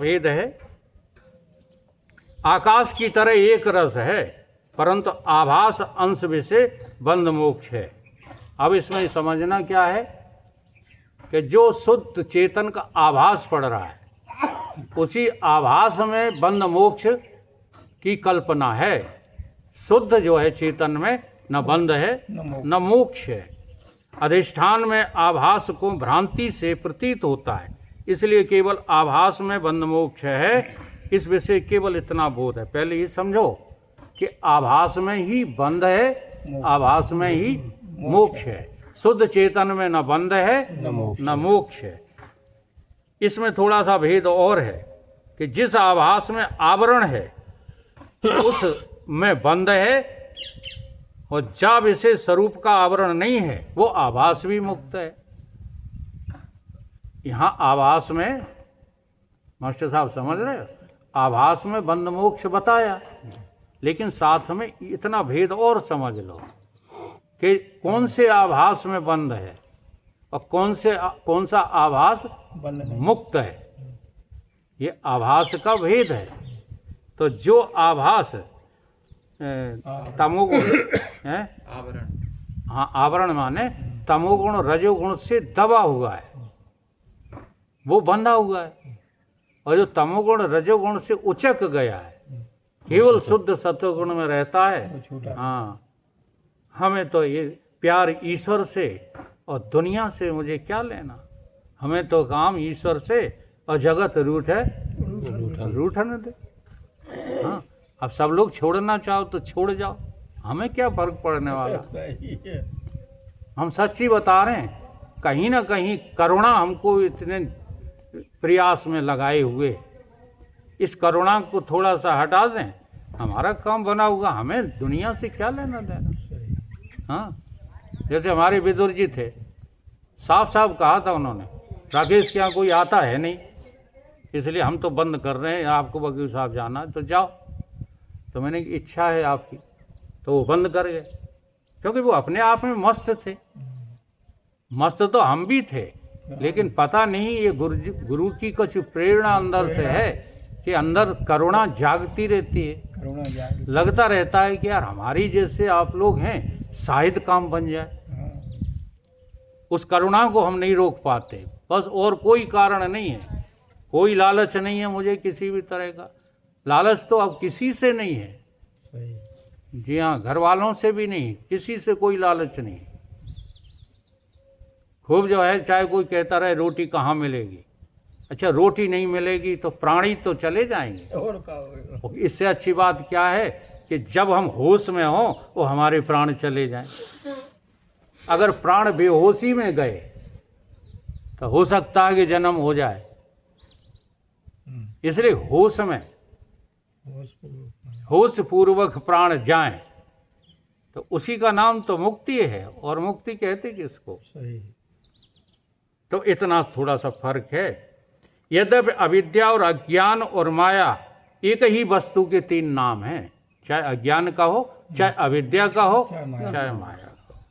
भेद है। आकाश की तरह एक रस है, परंतु आभास अंश विषय बंध मोक्ष है। अब इसमें समझना क्या है कि जो शुद्ध चेतन का आभास पड़ रहा है, उसी आभास में बंध मोक्ष की कल्पना है। शुद्ध जो है चेतन में न बंध है न मोक्ष है। अधिष्ठान में आभास को भ्रांति से प्रतीत होता है, इसलिए केवल आभास में बंध मोक्ष है। इस विषय केवल इतना बोध है। पहले ये समझो कि आभास में ही बंध है, आभास में ही मोक्ष है। शुद्ध चेतन में न बंध है न मोक्ष है। इसमें थोड़ा सा भेद और है कि जिस आभास में आवरण है उस में बंध है, और जा विशेष स्वरूप का आवरण नहीं है वो आभास भी मुक्त है। यहाँ आभास में, मास्टर साहब समझ रहे हो, आभास में बंध मोक्ष बताया, लेकिन साथ में इतना भेद और समझ लो कि कौन से आभास में बंध है और कौन सा आभास मुक्त है। ये आभास का भेद है। तो जो आभास तमोगुण है, आवरण, हाँ आवरण माने तमोगुण रजोगुण से दबा हुआ है, वो बंधा हुआ है। और जो तमोगुण रजोगुण से उचक गया है, केवल शुद्ध सत्वगुण में रहता है। हाँ, हमें तो ये प्यार ईश्वर से और दुनिया से मुझे क्या लेना, हमें तो काम ईश्वर से और जगत रूठन दे। हाँ, अब सब लोग छोड़ना चाहो तो छोड़ जाओ, हमें क्या फर्क पड़ने वाला। हम सच्ची बता रहे हैं। कहीं ना कहीं करुणा हमको इतने प्रयास में लगाए हुए, इस करुणा को थोड़ा सा हटा दें, हमारा काम बना हुआ, हमें दुनिया से क्या लेना देना। हाँ, जैसे हमारे विदुर जी थे, साफ साफ कहा था उन्होंने, राकेश के यहाँ कोई आता है नहीं, इसलिए हम तो बंद कर रहे हैं, आपको वकील साहब जाना है तो जाओ। तो मैंने इच्छा है आपकी, तो वो बंद कर गए, क्योंकि वो अपने आप में मस्त थे। मस्त तो हम भी थे, लेकिन पता नहीं ये गुरु की कुछ प्रेरणा अंदर से है कि अंदर करुणा जागती रहती है। लगता रहता है कि यार हमारी जैसे आप लोग हैं, शायद काम बन जाए। उस करुणा को हम नहीं रोक पाते, बस, और कोई कारण नहीं है। कोई लालच नहीं है मुझे किसी भी तरह का। लालच तो अब किसी से नहीं है। जी हाँ, घर वालों से भी नहीं, किसी से कोई लालच नहीं। खूब जो है, चाहे कोई कहता रहे रोटी कहाँ मिलेगी। अच्छा, रोटी नहीं मिलेगी तो प्राणी तो चले जाएंगे। और इससे अच्छी बात क्या है कि जब हम होश में हों वो हमारे प्राण चले जाएं। अगर प्राण बेहोशी में गए तो हो सकता है कि जन्म हो जाए। इसलिए होश में, होश पूर्वक प्राण जाएं, तो उसी का नाम तो मुक्ति है। और मुक्ति कहते किसको? तो इतना थोड़ा सा फर्क है। यद्यपि अविद्या और अज्ञान और माया एक ही वस्तु के तीन नाम हैं, चाहे अज्ञान का हो, चाहे अविद्या का हो, चाहे माया का।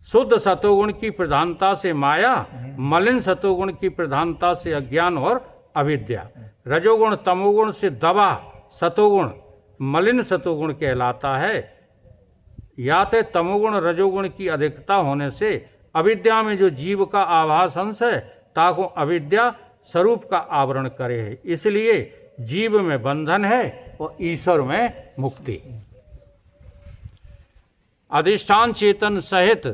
शुद्ध सतोगुण की प्रधानता से माया, मलिन सतोगुण की प्रधानता से अज्ञान और अविद्या, रजोगुण तमोगुण से दबा सतोगुण मलिन सतोगुण कहलाता है। या तो तमोगुण रजोगुण की अधिकता होने से अविद्या में जो जीव का आभास अंश है, ताको अविद्या स्वरूप का आवरण करे है। इसलिए जीव में बंधन है और ईश्वर में मुक्ति। अधिष्ठान चेतन सहित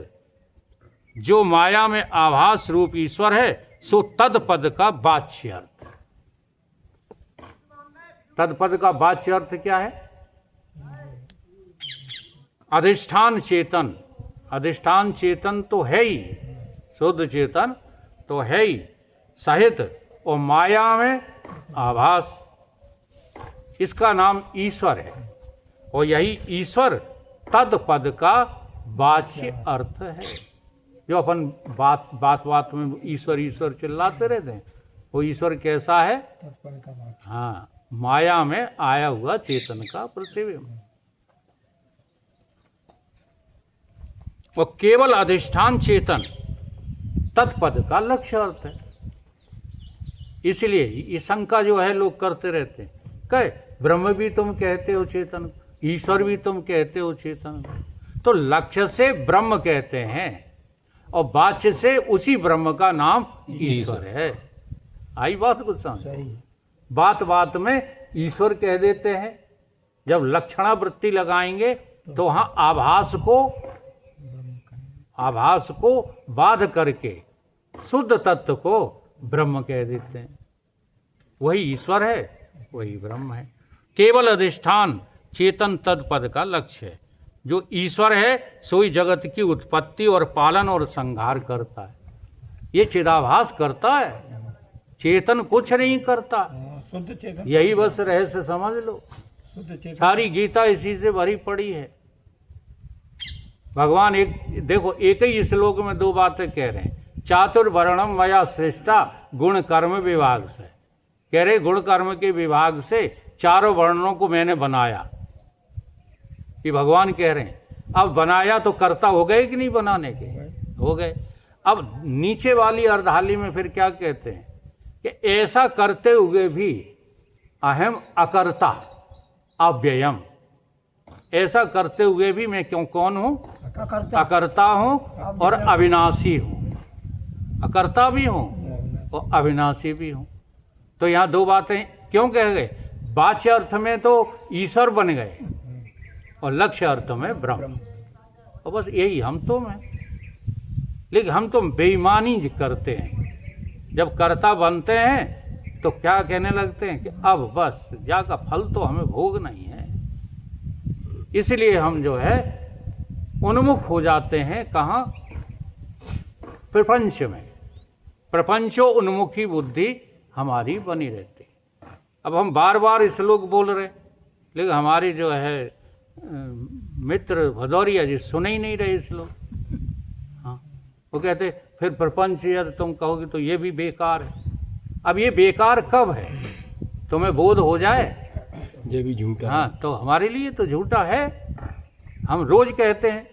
जो माया में आभास रूप ईश्वर है, सो तदपद का वाच्य अर्थ। तदपद का वाच्य अर्थ क्या है? अधिष्ठान चेतन, अधिष्ठान चेतन तो है ही, शुद्ध चेतन तो है ही, सहित और माया में आभास, इसका नाम ईश्वर है। और यही ईश्वर तदपद का वाच्य अर्थ है। जो अपन बात में ईश्वर ईश्वर चिल्लाते रहते हैं, वो ईश्वर कैसा है? हाँ, माया में आया हुआ चेतन का प्रतिबिंब। वो केवल अधिष्ठान चेतन तत्पद का लक्ष्य अर्थ है। इसलिए ये शंका जो है लोग करते रहते हैं, कहे ब्रह्म भी तुम कहते हो चेतन, ईश्वर भी तुम कहते हो चेतन। तो लक्ष्य से ब्रह्म कहते हैं और वाच्य से उसी ब्रह्म का नाम ईश्वर है। आई बात कुछ समझ? बात बात में ईश्वर कह देते हैं। जब लक्षणावृत्ति लगाएंगे तो वहां आभास को बाध करके शुद्ध तत्व को ब्रह्म कह देते हैं। वही ईश्वर है, वही ब्रह्म है। केवल अधिष्ठान चेतन तद पद का लक्ष्य है। जो ईश्वर है सोई जगत की उत्पत्ति और पालन और संहार करता है। ये चिदाभास करता है, चेतन कुछ नहीं करता। शुद्ध चेतन, यही बस रहस्य समझ लो। शुद्ध चेतन। सारी गीता इसी से भरी पड़ी है। भगवान देखो एक ही श्लोक में दो बातें कह रहे हैं। चातुर्वर्णम मया सृष्टा गुण कर्म विभाग से, कह रहे गुण कर्म के विभाग से चारों वर्णों को मैंने बनाया। ये भगवान कह रहे हैं। अब बनाया तो कर्ता हो गए कि नहीं बनाने के? हो गए। अब नीचे वाली अर्धाली में फिर क्या कहते हैं कि ऐसा करते हुए भी अहम अकर्ता अव्ययम, ऐसा करते हुए भी मैं क्यों कौन हूं? अकर्ता हूं और अविनाशी हूं। अकर्ता भी हूं और अविनाशी भी हूं। तो यहाँ दो बातें क्यों कह गए? वाच्य अर्थ में तो ईश्वर बन गए और लक्ष्य अर्थ में ब्रह्म। और बस यही हम तो में, लेकिन हम तो बेईमानी करते हैं। जब कर्ता बनते हैं तो क्या कहने लगते हैं कि अब बस जाका फल तो हमें भोगना ही है। इसलिए हम जो है उन्मुख हो जाते हैं। कहाँ? प्रपंच में। प्रपंचो उन्मुखी बुद्धि हमारी बनी रहती। अब हम बार बार श्लोक बोल रहे, लेकिन हमारी जो है मित्र भदौरिया जी सुन ही नहीं रहे श्लोक। हाँ, वो कहते फिर प्रपंच यदि तुम कहोगे तो ये भी बेकार है। अब ये बेकार कब है? तुम्हें बोध हो जाए ये भी झूठा। हाँ, तो हमारे लिए तो झूठा है। हम रोज कहते हैं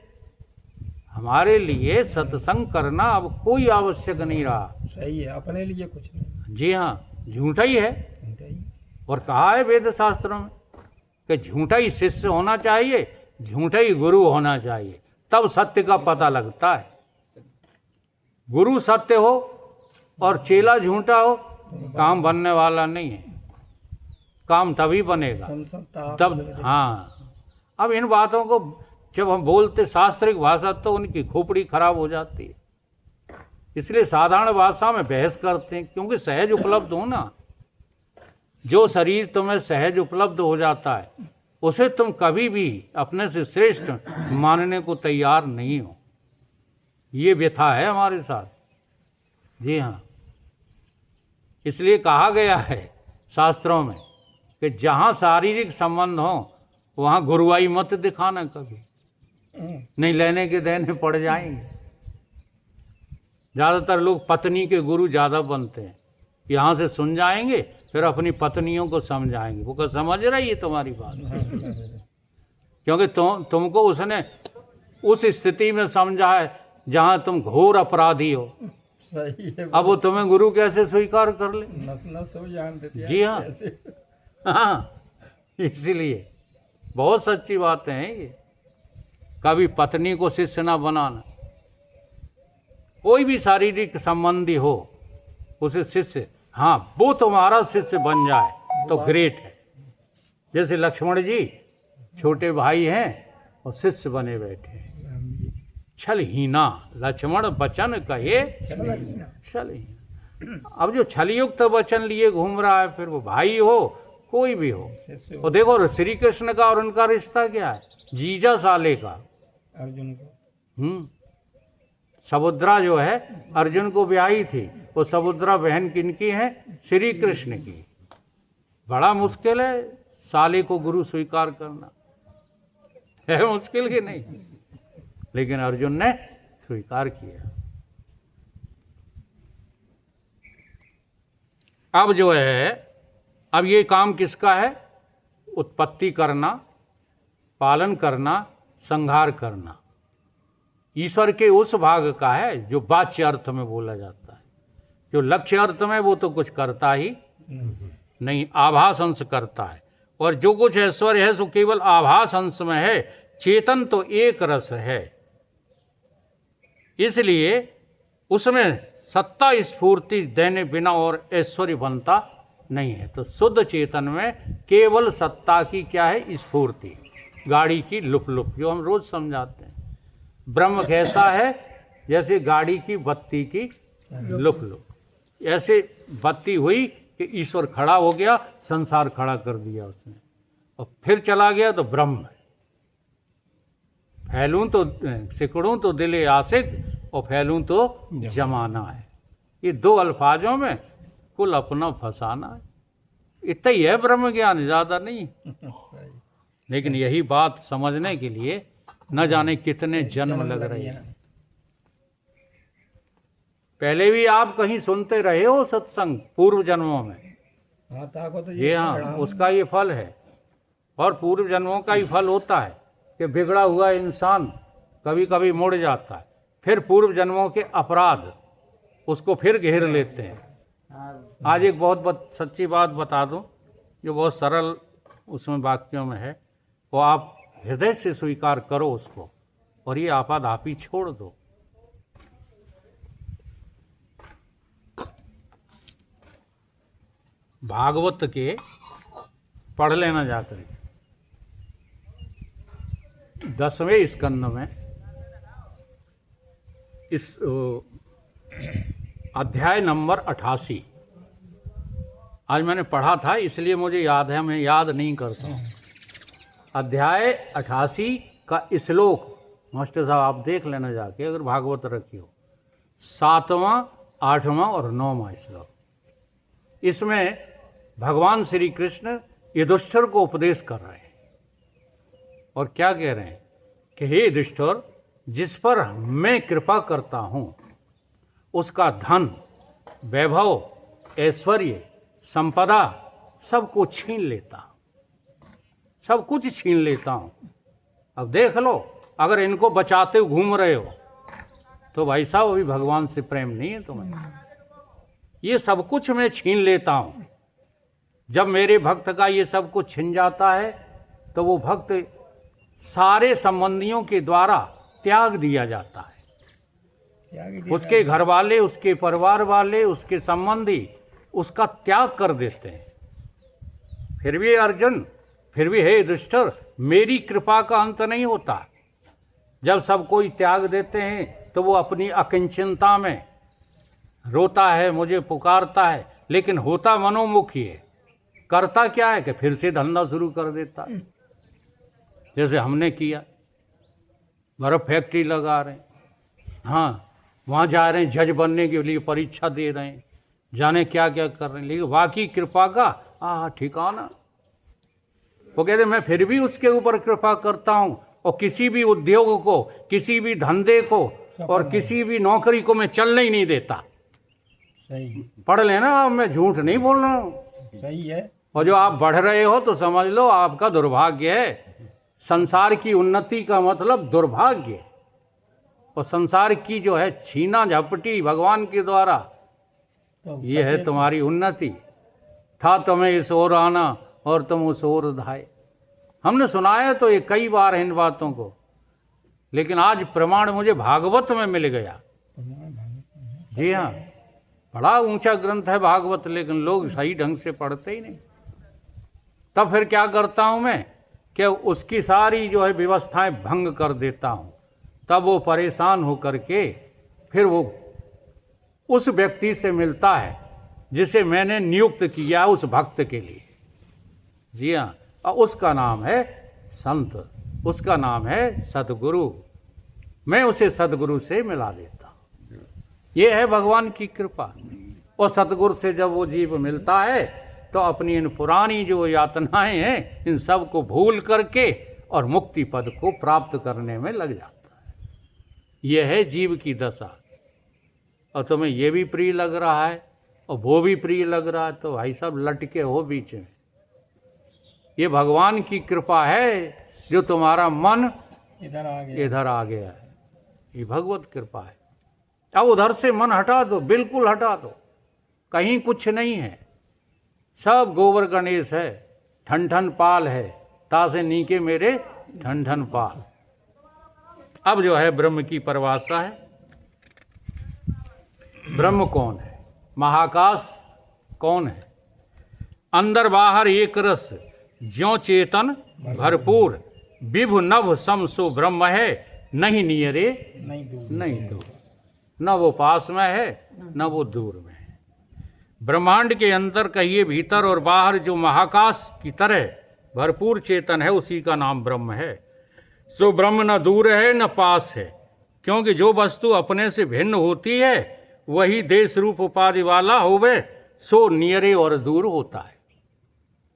हमारे लिए सत्संग करना अब कोई आवश्यक नहीं रहा। सही है, अपने लिए कुछ नहीं। जी हाँ, झूठा ही है। झूठा ही। और कहा है वेद शास्त्रों में कि झूठा ही शिष्य होना चाहिए, झूठा ही गुरु होना चाहिए, तब सत्य का पता लगता है। गुरु सत्य हो और चेला झूठा हो, काम बनने वाला नहीं है। काम तभी बनेगा तब। हाँ, अब इन बातों को जब हम बोलते शास्त्रिक भाषा तो उनकी खोपड़ी खराब हो जाती है। इसलिए साधारण भाषा में बहस करते हैं, क्योंकि सहज उपलब्ध हो ना। जो शरीर तुम्हें सहज उपलब्ध हो जाता है उसे तुम कभी भी अपने से श्रेष्ठ मानने को तैयार नहीं हो। ये व्यथा है हमारे साथ। जी हाँ, इसलिए कहा गया है शास्त्रों में कि जहाँ शारीरिक संबंध हो वहाँ गुरुआई मत दिखाना कभी, नहीं लेने के देने पड़ जाएंगे। ज़्यादातर लोग पत्नी के गुरु ज़्यादा बनते हैं। यहाँ से सुन जाएंगे फिर अपनी पत्नियों को समझाएंगे। वो क्या समझ रही है तुम्हारी बात? क्योंकि तुमको उसने उस स्थिति में समझा है जहाँ तुम घोर अपराधी हो। सही है। अब वो तुम्हें गुरु कैसे स्वीकार कर ले? नस नस हो जान देती है। जी हाँ, हाँ, इसीलिए बहुत सच्ची बातें हैं ये। कभी पत्नी को शिष्य ना बनाना। कोई भी शारीरिक संबंधी हो उसे शिष्य, हाँ, वो तुम्हारा शिष्य बन जाए तो ग्रेट है। जैसे लक्ष्मण जी छोटे भाई हैं और शिष्य बने बैठे हैं। छलहीना लक्ष्मण वचन कहे छलहीना। अब जो छलयुक्त वचन लिए घूम रहा है, फिर वो भाई हो कोई भी हो। और देखो श्री कृष्ण का और उनका रिश्ता क्या है? जीजा साले का। अर्जुन को समुद्रा जो है अर्जुन को ब्याही थी, वो समुद्रा बहन किनकी है? श्री कृष्ण की। बड़ा मुश्किल है साले को गुरु स्वीकार करना, है मुश्किल कि नहीं? लेकिन अर्जुन ने स्वीकार किया। अब जो है, अब ये काम किसका है? उत्पत्ति करना, पालन करना, संहार करना ईश्वर के उस भाग का है जो वाच्य अर्थ में बोला जाता है। जो लक्ष्य अर्थ में वो तो कुछ करता ही नहीं, आभास अंश करता है। और जो कुछ ऐश्वर्य है सो केवल आभास अंश में है, चेतन तो एक रस है। इसलिए उसमें सत्ता स्फूर्ति देने बिना और ऐश्वर्य बनता नहीं है। तो शुद्ध चेतन में केवल सत्ता की क्या है, स्फूर्ति, गाड़ी की लुप लुप, जो हम रोज समझाते हैं। ब्रह्म कैसा है, जैसे गाड़ी की बत्ती की लुप लुप, ऐसे बत्ती हुई कि ईश्वर खड़ा हो गया, संसार खड़ा कर दिया उसने, और फिर चला गया तो ब्रह्म है। फैलूं तो सिकड़ूं तो दिले आशिक और फैलूं तो जमाना है। ये दो अल्फाजों में कुल अपना फसाना है। इतना ही है ब्रह्म ज्ञान, ज़्यादा नहीं। सही। लेकिन यही बात समझने के लिए न जाने कितने जन्म लग रहे हैं। पहले भी आप कहीं सुनते रहे हो सत्संग पूर्व जन्मों में। हाँ, ताको तो ये हाँ, उसका ये फल है। और पूर्व जन्मों का ही फल होता है कि बिगड़ा हुआ इंसान कभी कभी मुड़ जाता है, फिर पूर्व जन्मों के अपराध उसको फिर घेर लेते हैं। आज एक बहुत सच्ची बात बता दूं, जो बहुत सरल उसमें वाक्यों में है, वो आप हृदय से स्वीकार करो उसको, और ये आपाधापी छोड़ दो। भागवत के पढ़ लेना जाकर 10वें स्कंद में इस अध्याय नंबर 88, आज मैंने पढ़ा था इसलिए मुझे याद है, मैं याद नहीं करता हूँ। अध्याय 88 का श्लोक मास्टर साहब आप देख लेना जाके, अगर भागवत रखी हो, 7वां, 8वां और 9वां श्लोक। इसमें भगवान श्री कृष्ण युधिष्ठिर को उपदेश कर रहे हैं, और क्या कह रहे हैं कि हे युधिष्ठिर, जिस पर मैं कृपा करता हूँ उसका धन, वैभव, ऐश्वर्य, संपदा सब कुछ छीन लेता हूँ, सब कुछ छीन लेता हूँ। अब देख लो, अगर इनको बचाते हुए घूम रहे हो तो भाई साहब अभी भगवान से प्रेम नहीं है तुम्हें। ये सब कुछ मैं छीन लेता हूँ। जब मेरे भक्त का ये सब कुछ छिन जाता है तो वो भक्त सारे संबंधियों के द्वारा त्याग दिया जाता है। उसके घर वाले, उसके परिवार वाले, उसके संबंधी उसका त्याग कर देते हैं। फिर भी अर्जुन, फिर भी हे युधिष्ठिर, मेरी कृपा का अंत नहीं होता। जब सब कोई त्याग देते हैं तो वो अपनी अकिंचनता में रोता है, मुझे पुकारता है, लेकिन होता मनोमुखी है। करता क्या है कि फिर से धंधा शुरू कर देता है। जैसे हमने किया, बर्फ फैक्ट्री लगा रहे हैं, हाँ वहाँ जा रहे हैं, जज बनने के लिए परीक्षा दे रहे हैं, जाने क्या क्या कर रहे हैं, लेकिन वाकई कृपा का ठिकाना। वो कहते मैं फिर भी उसके ऊपर कृपा करता हूँ, और किसी भी उद्योग को, किसी भी धंधे को और किसी भी नौकरी को मैं चलने ही नहीं देता। सही। पढ़ लेना, मैं झूठ नहीं बोल रहा हूँ। सही है। और जो आप बढ़ रहे हो तो समझ लो आपका दुर्भाग्य है। संसार की उन्नति का मतलब दुर्भाग्य, और संसार की जो है छीना झपटी भगवान के द्वारा, तो ये है तुम्हारी उन्नति। था तुम्हें इस ओर आना और तुम उस ओर धाए। हमने सुनाया तो ये कई बार इन बातों को, लेकिन आज प्रमाण मुझे भागवत में मिल गया। जी हाँ, बड़ा ऊंचा ग्रंथ है भागवत, लेकिन लोग सही ढंग से पढ़ते ही नहीं। तब फिर क्या करता हूँ मैं कि उसकी सारी जो है व्यवस्थाएं भंग कर देता हूँ। तब वो परेशान होकर के फिर वो उस व्यक्ति से मिलता है जिसे मैंने नियुक्त किया उस भक्त के लिए। जी हाँ, और उसका नाम है संत, उसका नाम है सद्गुरु। मैं उसे सद्गुरु से मिला देता हूँ। ये है भगवान की कृपा। और सद्गुरु से जब वो जीव मिलता है तो अपनी इन पुरानी जो यातनाएं हैं इन सब को भूल करके और मुक्ति पद को प्राप्त करने में लग जाता है। यह है जीव की दशा। और तुम्हें ये भी प्रिय लग रहा है और वो भी प्रिय लग रहा है, तो भाई साहब लटके हो बीच में। ये भगवान की कृपा है जो तुम्हारा मन इधर आ गया है। ये भगवत कृपा है। अब उधर से मन हटा दो, बिल्कुल हटा दो। कहीं कुछ नहीं है, सब गोबर गणेश है। ठन ठन पाल है, तासे नीके मेरे ठन ठन पाल। अब जो है ब्रह्म की परिभाषा है। ब्रह्म कौन है? महाकाश कौन है? अंदर बाहर एक रस, ज्यों चेतन भरपूर, विभु नभ सम सो ब्रह्म है, नहीं नियरे नहीं दूर। नहीं दूर। न वो पास में है न वो दूर में है। ब्रह्मांड के अंदर कहिए भीतर और बाहर जो महाकाश की तरह भरपूर चेतन है, उसी का नाम ब्रह्म है। सो ब्रह्म न दूर है न पास है, क्योंकि जो वस्तु अपने से भिन्न होती है वही देश रूप उपाधि वाला होवे, सो नियरे और दूर होता है।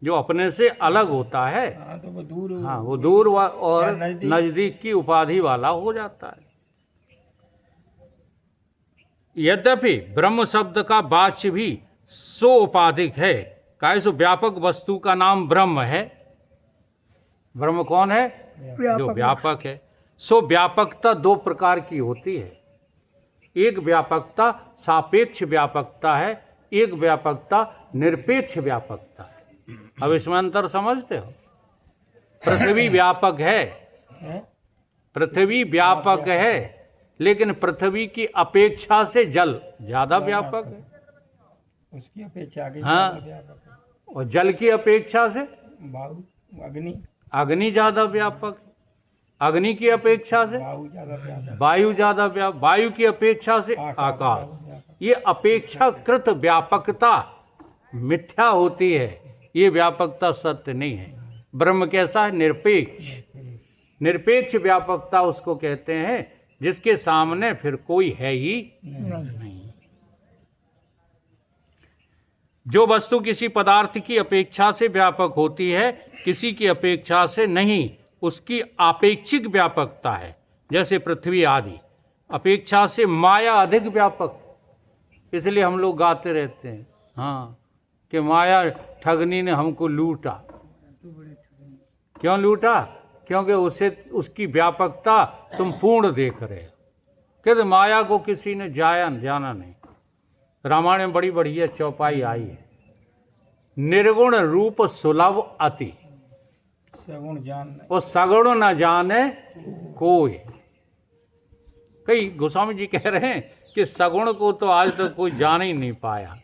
जो अपने से अलग होता है, हाँ तो वो दूर। हाँ, वो दूर और या नजदीक। नजदीक की उपाधि वाला हो जाता है। यद्यपि ब्रह्म शब्द का वाच्य भी सो उपाधिक है, काहे सो व्यापक वस्तु का नाम ब्रह्म है। ब्रह्म कौन है? जो व्यापक है। सो व्यापकता दो प्रकार की होती है। एक व्यापकता सापेक्ष व्यापकता है, एक व्यापकता निरपेक्ष व्यापकता है। अब इसमें अंतर समझते हो? पृथ्वी व्यापक है, हैं? पृथ्वी व्यापक है, लेकिन पृथ्वी की अपेक्षा से जल ज्यादा व्यापक है। उसकी अपेक्षा आगे हाँ। ज्यादा व्यापक है। और जल की अपेक्षा से वायु, अग्नि। अग्नि ज्यादा व्यापक है। अग्नि की अपेक्षा से वायु ज्यादा व्यापक। वायु ज्यादा व्यापक, वायु की अपेक्षा से आकाश। ये अपेक्षाकृत व्यापकता मिथ्या होती है, ये व्यापकता सत्य नहीं है। ब्रह्म कैसा है? निरपेक्ष। निरपेक्ष व्यापकता उसको कहते हैं जिसके सामने फिर कोई है ही नहीं। जो वस्तु किसी पदार्थ की अपेक्षा से व्यापक होती है, किसी की अपेक्षा से नहीं, उसकी आपेक्षिक व्यापकता है। जैसे पृथ्वी आदि अपेक्षा से माया अधिक व्यापक, इसलिए हम लोग गाते रहते हैं हाँ कि माया ठगनी ने हमको लूटा। क्यों लूटा? क्योंकि उसे उसकी व्यापकता तुम पूर्ण देख रहे हो। कहते माया को किसी ने जाना नहीं। रामायण में बड़ी बढ़िया चौपाई आई है, निर्गुण रूप सुलभ अति, सगुण जान। और सगुण न जाने कोई। कई गोस्वामी जी कह रहे हैं कि सगुण को तो आज तक कोई जान ही नहीं पाया।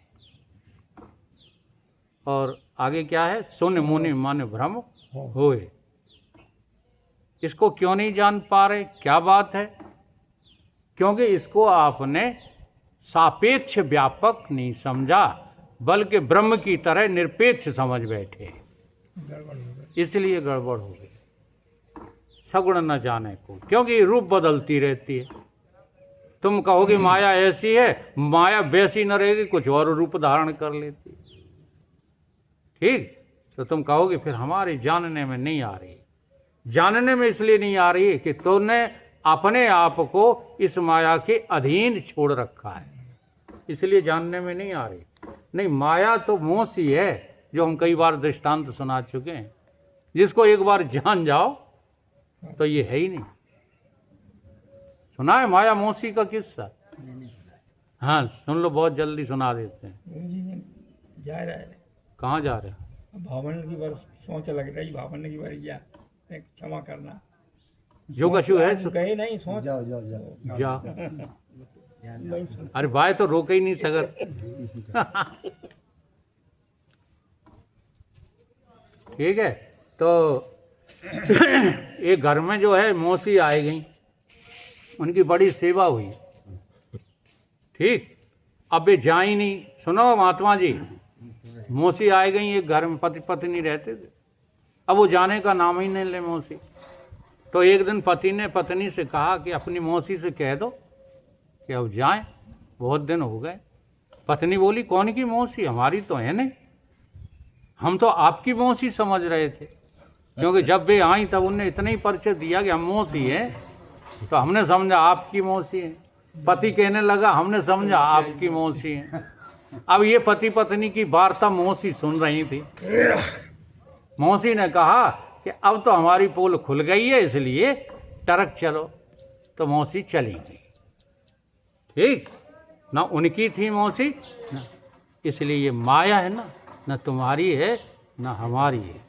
और आगे क्या है? सुन मुनि मन भ्रम होए। इसको क्यों नहीं जान पा रहे? क्या बात है? क्योंकि इसको आपने सापेक्ष व्यापक नहीं समझा, बल्कि ब्रह्म की तरह निरपेक्ष समझ बैठे, गड़बड़ हो गई। इसलिए गड़बड़ हो गई। सगुण न जाने को, क्योंकि रूप बदलती रहती है। तुम कहोगे माया ऐसी है, माया वैसी न रहेगी, कुछ और रूप धारण कर लेती। ठीक, तो तुम कहोगे फिर हमारे जानने में नहीं आ रही। जानने में इसलिए नहीं आ रही कि तुमने अपने आप को इस माया के अधीन छोड़ रखा है, इसलिए जानने में नहीं आ रही। नहीं, माया तो मोह सी है, जो हम कई बार दृष्टांत सुना चुके हैं। जिसको एक बार जान जाओ तो ये है ही नहीं। सुना है माया मोसी का किस्सा? हाँ सुन लो, बहुत जल्दी सुना देते हैं। गुरुजी जा रहा है। कहाँ जा रहे हो? भावन की बार सोच लग रही, भावन की बार जा, क्षमा करना। जो कछु है गए नहीं, सोच जाओ जाओ जाओ जा। नहीं सुन। अरे भाई तो रोक ही नहीं सकत। ठीक है, तो एक घर में जो है मौसी आई गई, उनकी बड़ी सेवा हुई। ठीक, अब वे जा ही नहीं। सुनो महात्मा जी, मौसी आई गई, एक घर में पति पत्नी रहते थे। अब वो जाने का नाम ही नहीं ले मौसी। तो एक दिन पति ने पत्नी से कहा कि अपनी मौसी से कह दो कि अब जाएं, बहुत दिन हो गए। पत्नी बोली कौन की मौसी? हमारी तो है नहीं, हम तो आपकी मौसी समझ रहे थे। क्योंकि जब वे आई तब उनने इतना ही परिचय दिया कि हम मौसी हैं, तो हमने समझा आपकी मौसी है। पति कहने लगा हमने समझा आपकी मौसी है। अब ये पति पत्नी की वार्ता मौसी सुन रही थी। मौसी ने कहा कि अब तो हमारी पोल खुल गई है, इसलिए टरक चलो। तो मौसी चली गई। ठीक ना, उनकी थी मौसी ना, इसलिए ये माया है ना, न तुम्हारी है न हमारी है।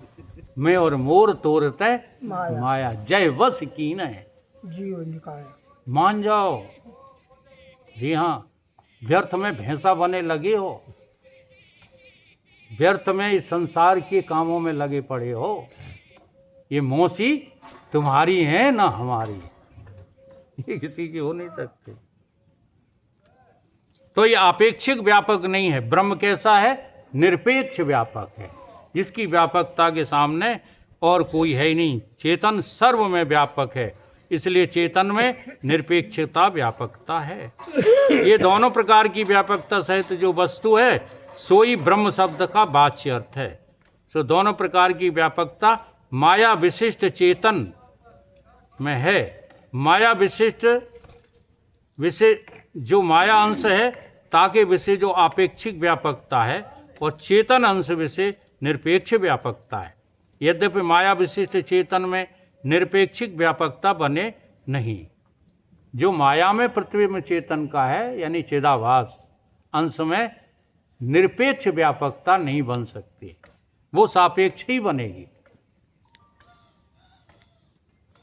मैं और मोर तोरते माया, जय वश कीन है। जीव निकाय मान जाओ। जी हाँ, व्यर्थ में भैंसा बने लगे हो, व्यर्थ में इस संसार के कामों में लगे पड़े हो। ये मौसी तुम्हारी है ना हमारी, ये किसी की हो नहीं सकती। तो ये आपेक्षिक व्यापक नहीं है। ब्रह्म कैसा है? निरपेक्ष व्यापक है, जिसकी व्यापकता के सामने और कोई है ही नहीं। चेतन सर्व में व्यापक है, इसलिए चेतन में निरपेक्षता व्यापकता है। ये दोनों प्रकार की व्यापकता सहित जो वस्तु है सोई ब्रह्म शब्द का वाच्य अर्थ है। सो दोनों प्रकार की व्यापकता माया विशिष्ट चेतन में है। माया विशिष्ट विषय जो माया अंश है ताके विषय जो आपेक्षिक व्यापकता है, और चेतन अंश विषय निरपेक्ष व्यापकता है। यद्यपि माया विशिष्ट चेतन में निरपेक्षिक व्यापकता बने नहीं। जो माया में पृथ्वी में चेतन का है यानी चिदाभास अंश में निरपेक्ष व्यापकता नहीं बन सकती, वो सापेक्ष ही बनेगी।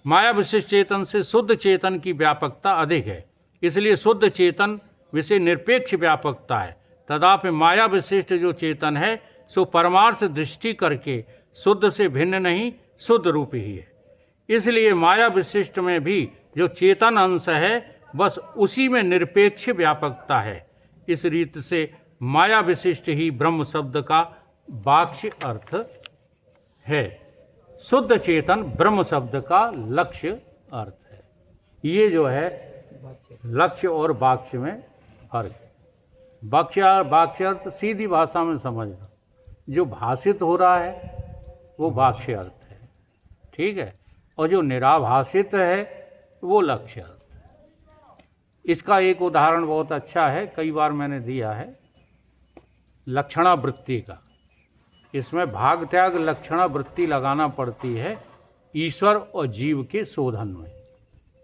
माया विशिष्ट चेतन से शुद्ध चेतन की व्यापकता अधिक है, इसलिए शुद्ध चेतन विषय निरपेक्ष व्यापकता है। तथापि माया विशिष्ट जो चेतन है सो परमार्थ दृष्टि करके शुद्ध से भिन्न नहीं, शुद्ध रूप ही है। इसलिए माया विशिष्ट में भी जो चेतन अंश है बस उसी में निरपेक्ष व्यापकता है। इस रीत से माया विशिष्ट ही ब्रह्म शब्द का वाक्य अर्थ है। शुद्ध चेतन ब्रह्म शब्द का लक्ष्य अर्थ है। ये जो है लक्ष्य और वाक्य में फर्क है। वाक्य अर्थ सीधी भाषा में समझना, जो भाषित हो रहा है वो वाक्य अर्थ है, ठीक है, और जो निराभाषित है वो लक्ष्य अर्थ है। इसका एक उदाहरण बहुत अच्छा है, कई बार मैंने दिया है, लक्षणावृत्ति का। इसमें भाग त्याग लक्षणावृत्ति लगाना पड़ती है ईश्वर और जीव के शोधन में,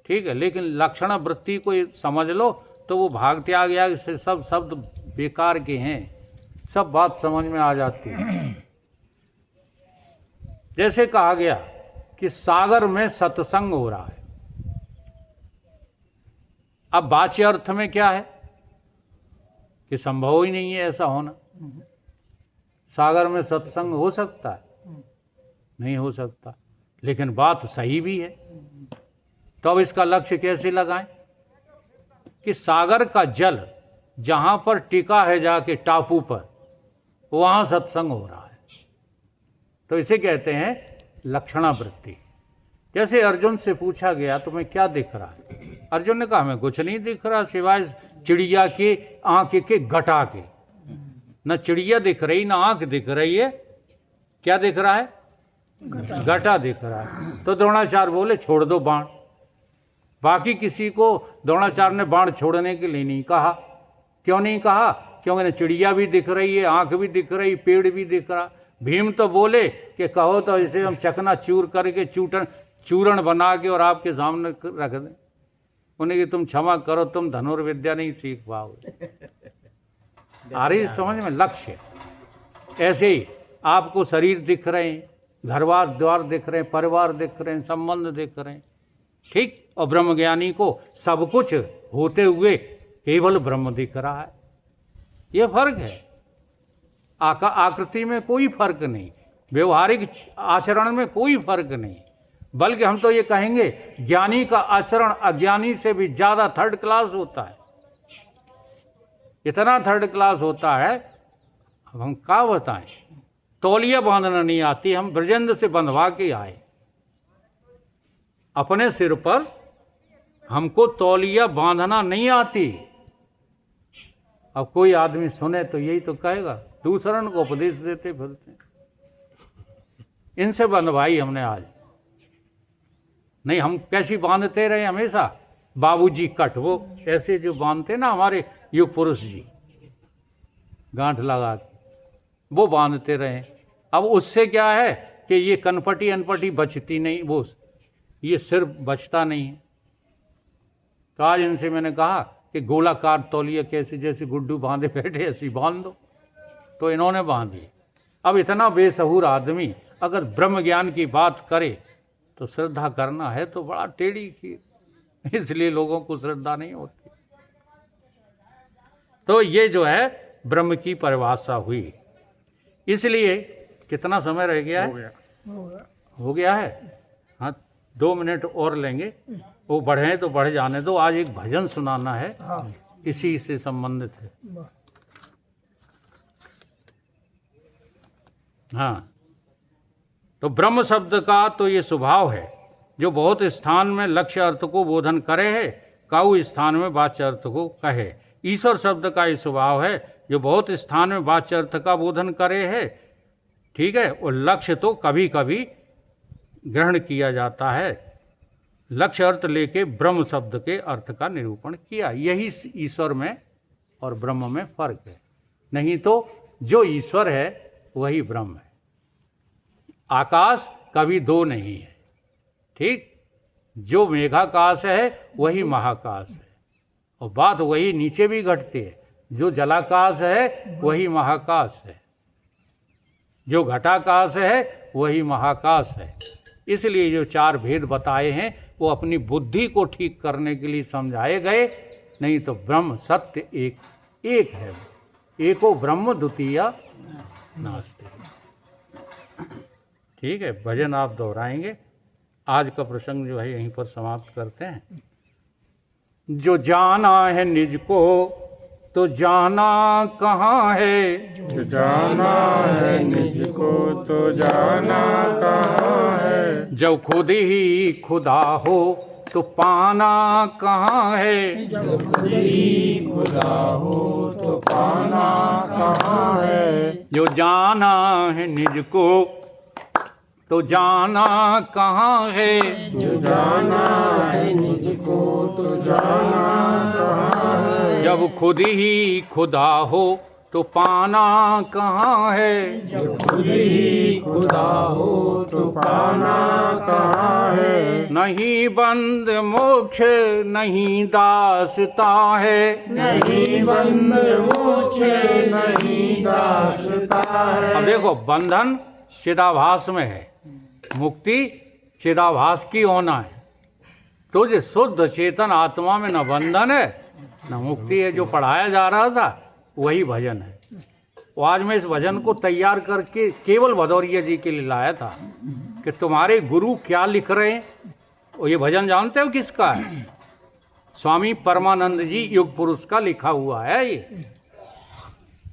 ठीक है। लेकिन लक्षणावृत्ति को समझ लो तो वो भाग त्याग याग से सब शब्द बेकार के हैं, सब बात समझ में आ जाती है। जैसे कहा गया कि सागर में सत्संग हो रहा है, अब वाच्य अर्थ में क्या है कि संभव ही नहीं है ऐसा होना। सागर में सत्संग हो सकता है? नहीं हो सकता, लेकिन बात सही भी है। तो अब इसका लक्ष्य कैसे लगाएं कि सागर का जल जहां पर टिका है जाके टापू पर, वहां सत्संग हो रहा है। तो इसे कहते हैं लक्षणावृत्ति। जैसे अर्जुन से पूछा गया तुम्हें क्या दिख रहा है? अर्जुन ने कहा हमें कुछ नहीं दिख रहा सिवाय चिड़िया के आंख के घटा के। न चिड़िया दिख रही न आंख दिख रही है, क्या दिख रहा है? घटा दिख रहा है। तो द्रोणाचार्य बोले छोड़ दो बाण। बाकी किसी को द्रोणाचार्य ने बाण छोड़ने के लिए नहीं कहा। क्यों नहीं कहा? क्योंकि चिड़िया भी दिख रही है, आंख भी दिख रही, पेड़ भी दिख रहा। भीम तो बोले कि कहो तो इसे हम चकना चूर करके चूरण बना के और आपके सामने रख दें। उन्हें कि तुम क्षमा करो, तुम धनुर्विद्या नहीं सीख पाओगे। आ रही समझ में? लक्ष्य ऐसे ही आपको शरीर दिख रहे हैं, घरवार द्वार दिख रहे हैं, परिवार दिख रहे हैं, संबंध दिख रहे हैं, ठीक। और ब्रह्मज्ञानी को सब कुछ होते हुए केवल ब्रह्म दिख रहा है। यह फर्क है। आकृति में कोई फर्क नहीं, व्यवहारिक आचरण में कोई फर्क नहीं, बल्कि हम तो ये कहेंगे ज्ञानी का आचरण अज्ञानी से भी ज्यादा थर्ड क्लास होता है। इतना थर्ड क्लास होता है, अब हम क्या बताएं। तौलिया बांधना नहीं आती, हम ब्रजेंद्र से बंधवा के आए। अपने सिर पर हमको तौलिया बांधना नहीं आती। अब कोई आदमी सुने तो यही तो कहेगा दूसरन को उपदेश देते फिरते। इनसे बंधवाई हमने आज। नहीं हम कैसी बांधते रहे हमेशा, बाबूजी कट, वो ऐसे जो बांधते ना हमारे युग पुरुष जी, गांठ लगा के वो बांधते रहे। अब उससे क्या है कि ये कनपटी अनपटी बचती नहीं, वो ये सिर बचता नहीं है। तो आज इनसे मैंने कहा कि गोलाकार तौलिया कैसे जैसे गुड्डू बांधे बैठे ऐसी बांध दो, तो इन्होंने बांधी। अब इतना बेसहूर आदमी अगर ब्रह्म ज्ञान की बात करे तो श्रद्धा करना है तो बड़ा टेढ़ी खीर, इसलिए लोगों को श्रद्धा नहीं होती। तो ये जो है ब्रह्म की परिभाषा हुई। इसलिए कितना समय रह गया है? हो गया है। हाँ, 2 मिनट और लेंगे, वो बढ़े तो बढ़ जाने दो। आज एक भजन सुनाना है, इसी से संबंधित है। हाँ, तो ब्रह्म शब्द का तो ये स्वभाव है जो बहुत स्थान में लक्ष्य अर्थ को बोधन करे है, काऊ स्थान में वाच्य अर्थ को कहे। ईश्वर शब्द का ये स्वभाव है जो बहुत स्थान में वाच्य अर्थ का बोधन करे है, ठीक है। और लक्ष्य तो कभी कभी ग्रहण किया जाता है। लक्ष्य अर्थ लेके ब्रह्म शब्द के अर्थ का निरूपण किया। यही ईश्वर में और ब्रह्म में फर्क है। नहीं तो जो ईश्वर है वही ब्रह्म है। आकाश कभी दो नहीं है, ठीक। जो मेघाकाश है वही महाकाश है, और बात वही नीचे भी घटती है। जो जलाकाश है वही महाकाश है, जो घटाकाश है वही महाकाश है। इसलिए जो 4 भेद बताए हैं वो अपनी बुद्धि को ठीक करने के लिए समझाए गए। नहीं तो ब्रह्म सत्य एक है। एको ब्रह्म द्वितीया नास्ति। ठीक है, भजन आप दोहराएंगे। आज का प्रसंग जो है यहीं पर समाप्त करते हैं। जो जाना है निज को तो जाना कहाँ है, जो जाना है निज को तो जाना कहाँ है। जब खुद ही खुदा हो तो पाना कहाँ है, जब खुद ही खुदा हो तो पाना कहाँ है। जो जाना है निज को तो जाना कहाँ है, जो जाना है निज को तो जाना कहाँ है। जब खुद ही खुदा हो तो पाना कहाँ है, जब खुद ही खुदा हो तो पाना कहाँ है। नहीं बंद मोक्ष नहीं दासता है, नहीं बंद मोक्ष नहीं दासता है। अब देखो, बंधन चिदाभास में है, मुक्ति चिदाभास की होना है। तो जो शुद्ध चेतन आत्मा में न बंधन है न मुक्ति है। जो पढ़ाया जा रहा था वही भजन है। वो आज मैं इस भजन को तैयार करके केवल भदौरिया जी के लिए लाया था कि तुम्हारे गुरु क्या लिख रहे हैं। और ये भजन जानते हो किसका है? स्वामी परमानंद जी युग पुरुष का लिखा हुआ है ये।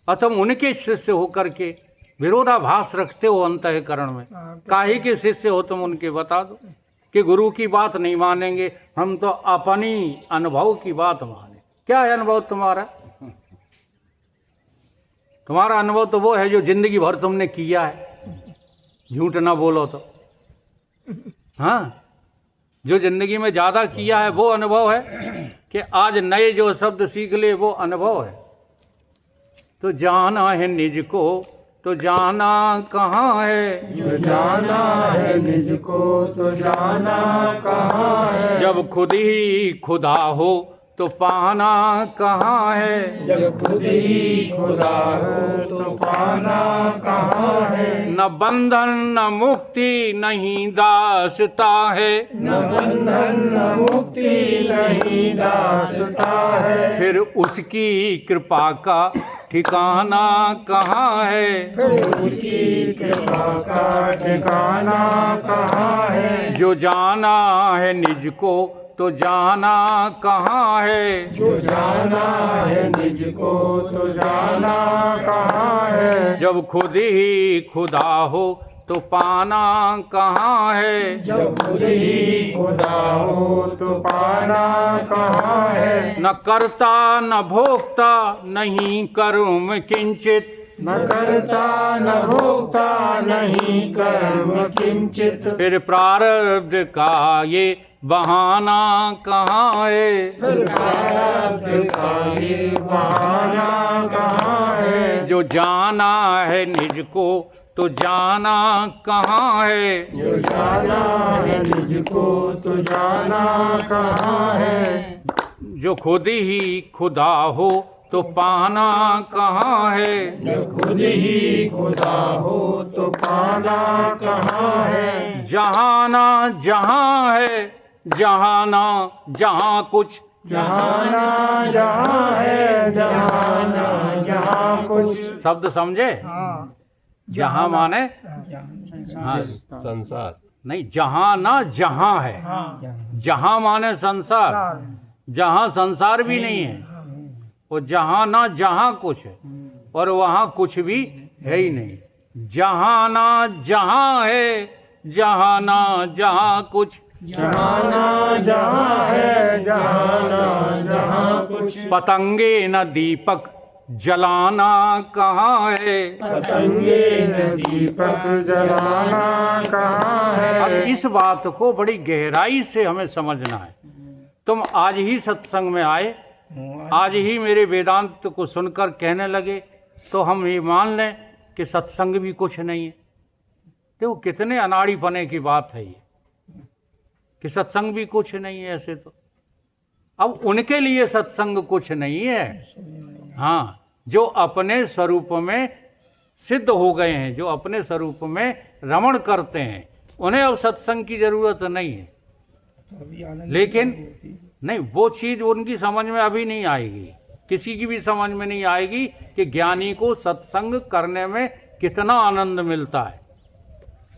और तुम उनके शिष्य होकर के विरोधाभास रखते हो अंतःकरण में। काहे के शिष्य हो तुम उनके? बता दो कि गुरु की बात नहीं मानेंगे, हम तो अपनी अनुभव की बात माने। क्या है अनुभव तुम्हारा? तुम्हारा अनुभव तो वो है जो जिंदगी भर तुमने किया है, झूठ ना बोलो तो। हाँ, जो जिंदगी में ज्यादा किया है वो अनुभव है कि आज नए जो शब्द सीख ले वो अनुभव है। तो जाना है निज को तो जाना कहाँ है, जो जाना है निज को तो जाना कहाँ है। जब खुद ही खुदा हो तो पाना कहाँ है, जब खुद ही खुदा हो तो पाना कहाँ है। न बंधन न मुक्ति नहीं दासता है, न बंधन न मुक्ति नहीं दासता है। फिर उसकी कृपा का ठिकाना कहाँ है, फिर उसकी कृपा का ठिकाना कहाँ है। जो जाना है निज को तो जाना कहाँ है, जो जाना है निज को तो जाना कहाँ है। जब खुद ही खुदा हो तो पाना कहाँ है, जब खुद ही खुदा हो तो पाना कहाँ है। न करता न भोक्ता नहीं कर्म किंचित, न करता न भोक्ता नहीं कर्म किंचित। फिर प्रारब्ध का ये बहाना कहाँ है, फिर प्रारब्ध का ये बहाना कहाँ है। जो जाना है निज को तो जाना कहाँ है, जो जाना है निज को तो जाना कहाँ है। जो खुद ही खुदा हो तो पाना कहाँ है। जब खुद ही खुदा हो तो पाना कहाँ है। जहाना जहाँ है, जहाना जहाँ कुछ, जहाना जहाँ है, जहाना जहाँ कुछ। शब्द समझे। जहाँ माने हाँ, संसार नहीं, जहाँ ना जहाँ है। जहाँ माने संसार, जहाँ संसार भी नहीं है, और जहाँ ना जहाँ कुछ है, और वहाँ कुछ भी है ही नहीं। जहाँ ना जहाँ है, जहाँ ना जहाँ कुछ, जहाना जहाँ है, जहाना जहाँ कुछ। पतंगे न दीपक जलाना कहाँ है। पतंगे न दीपक जलाना कहाँ अब है। इस बात को बड़ी गहराई से हमें समझना है। तुम आज ही सत्संग में आए, आज ही मेरे वेदांत को सुनकर कहने लगे, तो हम ये मान लें कि सत्संग भी कुछ नहीं है। देखो कितने अनाड़ीपने की बात है ये, कि सत्संग भी कुछ नहीं है। ऐसे तो अब उनके लिए सत्संग कुछ नहीं है, हाँ, जो अपने स्वरूप में सिद्ध हो गए हैं, जो अपने स्वरूप में रमण करते हैं, उन्हें अब सत्संग की जरूरत नहीं है। अभी आनंद लेकिन नहीं, वो चीज उनकी समझ में अभी नहीं आएगी, किसी की भी समझ में नहीं आएगी कि ज्ञानी को सत्संग करने में कितना आनंद मिलता है।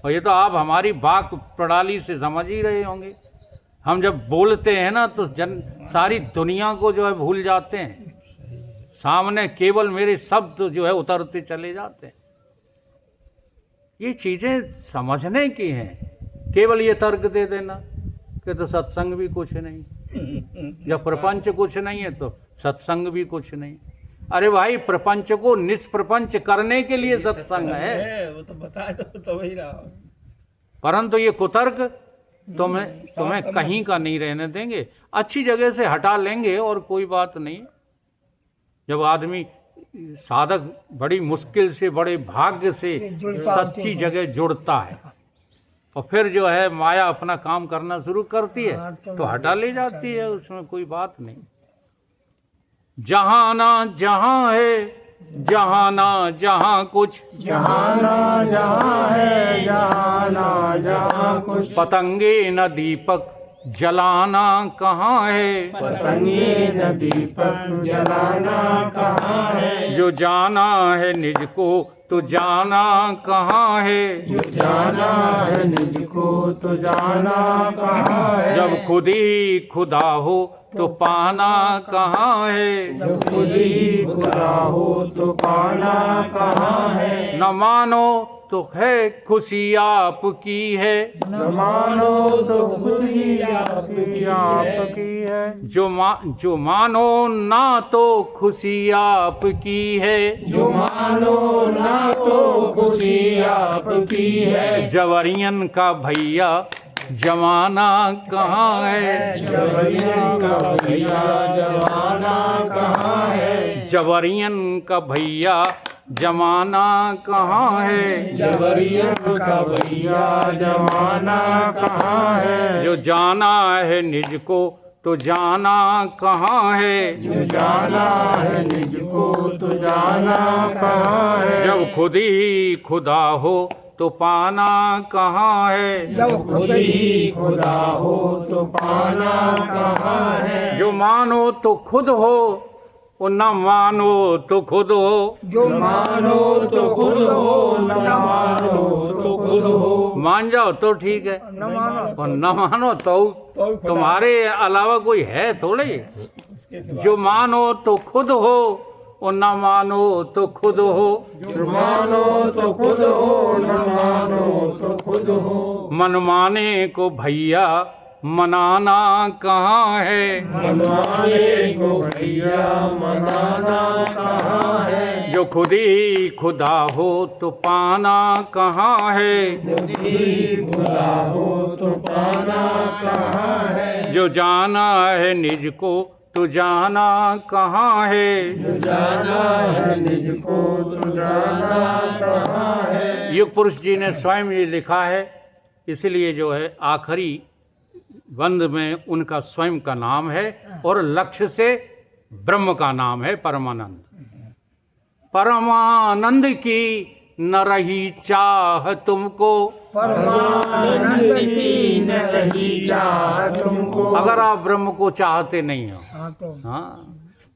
और ये तो आप हमारी वाक प्रणाली से समझ ही रहे होंगे। हम जब बोलते हैं ना तो सारी दुनिया को जो है भूल जाते हैं, सामने केवल मेरे शब्द जो है उतरते चले जाते हैं। ये चीजें समझने की हैं। केवल ये तर्क दे देना कि तो सत्संग भी कुछ नहीं, जब प्रपंच कुछ नहीं है तो सत्संग भी कुछ नहीं। अरे भाई, प्रपंच को निष्प्रपंच करने के लिए सत्संग है, वो तो बताए तो वही रहा। परंतु ये कुतर्क तुम्हें कहीं का नहीं रहने देंगे, अच्छी जगह से हटा लेंगे और कोई बात नहीं। जब आदमी साधक बड़ी मुश्किल से, बड़े भाग्य से सच्ची जगह जुड़ता है, और फिर जो है माया अपना काम करना शुरू करती है तो हटा ले जाती है, उसमें कोई बात नहीं। जहाँ ना जहाँ है, जहाँ ना जहाँ कुछ, जहाना जहाँ है, जहाना जहाँ कुछ। पतंगे न दीपक जलाना कहाँ है। पतंगे न दीपक जलाना कहाँ है। जो जाना है निज को तो जाना कहाँ है। जो जाना है निज को तो जाना कहाँ है। जब खुद ही खुदा हो तो पाना कहाँ है। जब खुद ही खुदा हो तो पाना कहाँ है। न मानो तो है खुशी आपकी है। न मानो तो खुशी आपकी है। जो मानो ना तो खुशी आपकी है। जो मानो ना तो खुशी आपकी है। जवरियन का भैया जमाना कहाँ है। जवरियन का भैया जमाना कहाँ है। जवरियन का भैया जमाना कहाँ है। जवरियन का भैया जमाना कहाँ है। जो जाना है निज को तो जाना कहाँ है। जो जाना है निज को तो जाना कहाँ है। जब खुद ही खुदा हो तो पाना कहाँ है। जब खुद ही खुदा हो तो पाना कहाँ है। जो मानो तो खुद हो और न मानो तो खुद हो। जो मानो तो खुद हो, न मानो तो खुद हो। मान जाओ तो ठीक है, और न मानो तो तुम्हारे अलावा कोई है थोड़े। जो मानो तो खुद हो और न मानो तो खुद हो। जो मानो तो खुद हो, न मानो तो खुद हो। मन माने को भैया मनाना कहाँ है। मनमाने को भैया मनाना कहाँ है। जो खुद ही खुदा हो तो पाना कहाँ है। खुद ही खुदा हो तो पाना कहाँ है। जो जाना है निज को तो जाना कहाँ है। जो जाना है निज को तो जाना कहाँ है। युग पुरुष जी ने स्वयं ये लिखा है, इसलिए जो है आखिरी बंद में उनका स्वयं का नाम है, और लक्ष्य से ब्रह्म का नाम है परमानंद। परमानंद की न रही चाह तुमको, परमानंद की न रही चाह तुमको। अगर आप ब्रह्म को चाहते नहीं हो, हाँ तो हाँ,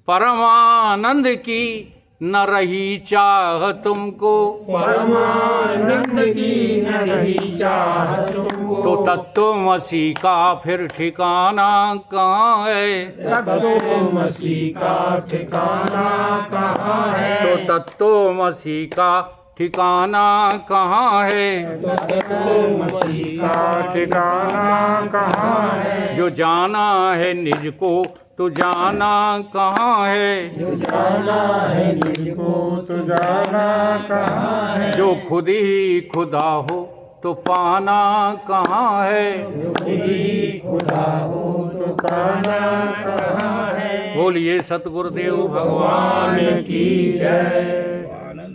परमानंद की न रही चाह तुमको, परमानंद की न रही चाह तुमको। तो तत्वमसी का फिर ठिकाना कहाँ है? तत्वमसी का ठिकाना कहाँ है? तो तत्वमसी का ठिकाना कहाँ है? तत्वमसी का ठिकाना कहाँ है? जो जाना है निज को तो जाना कहाँ है? जो जाना है निज को तो जाना कहाँ है? जो खुद ही खुदा हो तो पाना कहाँ है? जो ही खुदा हो तो पाना कहाँ है? बोलिए सतगुरुदेव भगवान की जय।